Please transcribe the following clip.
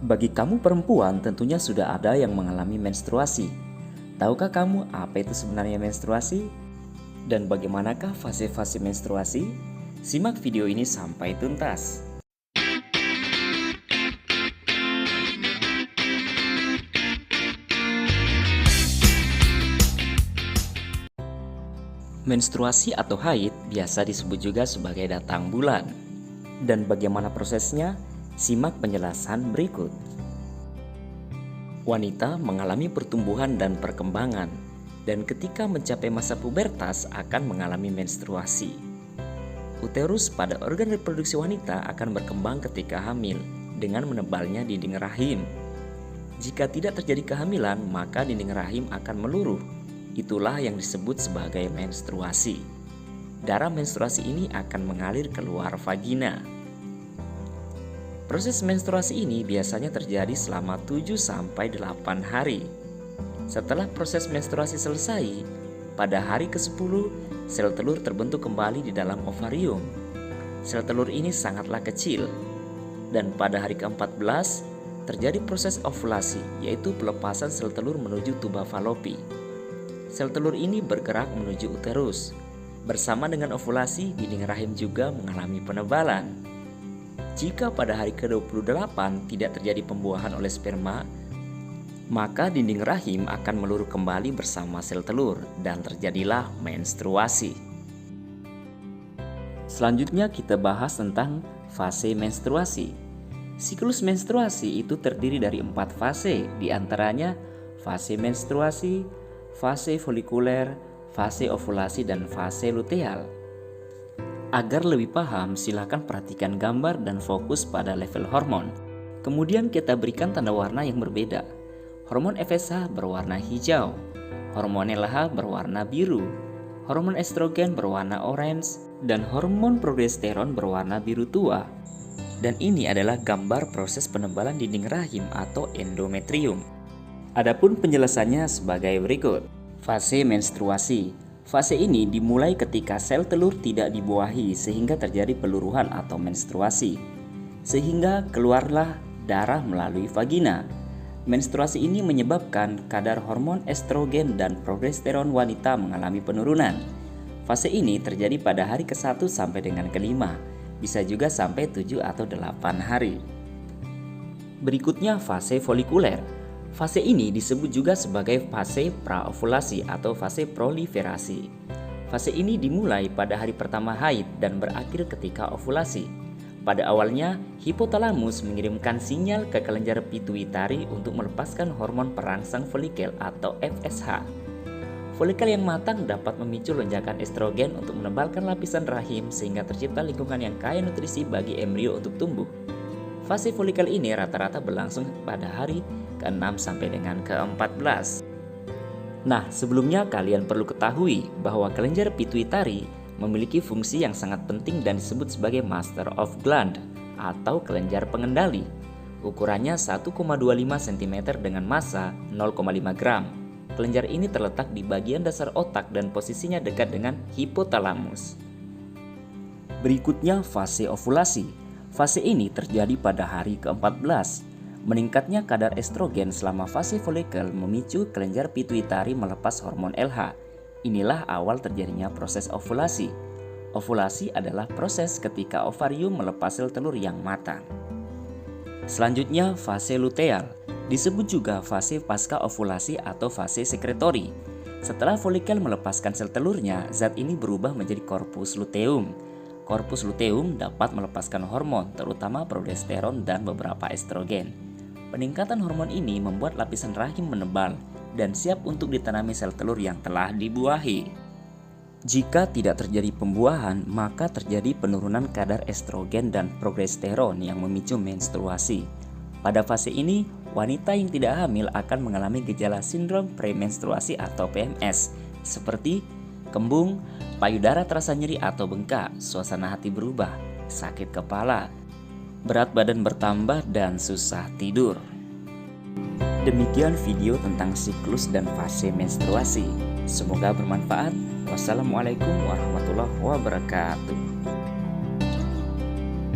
Bagi kamu perempuan tentunya sudah ada yang mengalami menstruasi. Tahukah kamu apa itu sebenarnya menstruasi? Dan bagaimanakah fase-fase menstruasi? Simak video ini sampai tuntas. Menstruasi atau haid biasa disebut juga sebagai datang bulan. Dan bagaimana prosesnya? Simak penjelasan berikut. Wanita mengalami pertumbuhan dan perkembangan, dan ketika mencapai masa pubertas akan mengalami menstruasi. Uterus pada organ reproduksi wanita akan berkembang ketika hamil dengan menebalnya dinding rahim. Jika tidak terjadi kehamilan, maka dinding rahim akan meluruh. Itulah yang disebut sebagai menstruasi. Darah menstruasi ini akan mengalir keluar vagina. Proses menstruasi ini biasanya terjadi selama 7-8 hari. Setelah proses menstruasi selesai, pada hari ke-10, sel telur terbentuk kembali di dalam ovarium. Sel telur ini sangatlah kecil. Dan pada hari ke-14, terjadi proses ovulasi, yaitu pelepasan sel telur menuju tuba falopi. Sel telur ini bergerak menuju uterus. Bersama dengan ovulasi, dinding rahim juga mengalami penebalan. Jika pada hari ke-28 tidak terjadi pembuahan oleh sperma, maka dinding rahim akan meluruh kembali bersama sel telur dan terjadilah menstruasi. Selanjutnya kita bahas tentang fase menstruasi. Siklus menstruasi itu terdiri dari 4 fase, diantaranya fase menstruasi, fase folikuler, fase ovulasi, dan fase luteal. Agar lebih paham, silakan perhatikan gambar dan fokus pada level hormon. Kemudian kita berikan tanda warna yang berbeda. Hormon FSH berwarna hijau, hormon LH berwarna biru, hormon estrogen berwarna orange, dan hormon progesteron berwarna biru tua. Dan ini adalah gambar proses penebalan dinding rahim atau endometrium. Adapun penjelasannya sebagai berikut. Fase menstruasi. Fase ini dimulai ketika sel telur tidak dibuahi sehingga terjadi peluruhan atau menstruasi, sehingga keluarlah darah melalui vagina. Menstruasi ini menyebabkan kadar hormon estrogen dan progesteron wanita mengalami penurunan. Fase ini terjadi pada hari ke-1 sampai dengan ke-5, bisa juga sampai 7 atau 8 hari. Berikutnya fase folikuler. Fase ini disebut juga sebagai fase praovulasi atau fase proliferasi. Fase ini dimulai pada hari pertama haid dan berakhir ketika ovulasi. Pada awalnya, hipotalamus mengirimkan sinyal ke kelenjar pituitari untuk melepaskan hormon perangsang folikel atau FSH. Folikel yang matang dapat memicu lonjakan estrogen untuk menebalkan lapisan rahim sehingga tercipta lingkungan yang kaya nutrisi bagi embrio untuk tumbuh. Fase folikel ini rata-rata berlangsung pada hari ke-6 sampai dengan ke-14. Nah, sebelumnya kalian perlu ketahui bahwa kelenjar pituitari memiliki fungsi yang sangat penting dan disebut sebagai master of gland atau kelenjar pengendali. Ukurannya 1,25 cm dengan massa 0,5 gram. Kelenjar ini terletak di bagian dasar otak dan posisinya dekat dengan hipotalamus. Berikutnya fase ovulasi. Fase ini terjadi pada hari ke-14. Meningkatnya kadar estrogen selama fase folikel memicu kelenjar pituitari melepas hormon LH. Inilah awal terjadinya proses ovulasi. Ovulasi adalah proses ketika ovarium melepas sel telur yang matang. Selanjutnya fase luteal. Disebut juga fase pasca ovulasi atau fase sekretori. Setelah folikel melepaskan sel telurnya, zat ini berubah menjadi korpus luteum. Korpus luteum dapat melepaskan hormon, terutama progesteron dan beberapa estrogen. Peningkatan hormon ini membuat lapisan rahim menebal dan siap untuk ditanami sel telur yang telah dibuahi. Jika tidak terjadi pembuahan, maka terjadi penurunan kadar estrogen dan progesteron yang memicu menstruasi. Pada fase ini, wanita yang tidak hamil akan mengalami gejala sindrom premenstruasi atau PMS, seperti kembung, payudara terasa nyeri atau bengkak, suasana hati berubah, sakit kepala, berat badan bertambah, dan susah tidur. Demikian video tentang siklus dan fase menstruasi. Semoga bermanfaat. Wassalamualaikum warahmatullahi wabarakatuh.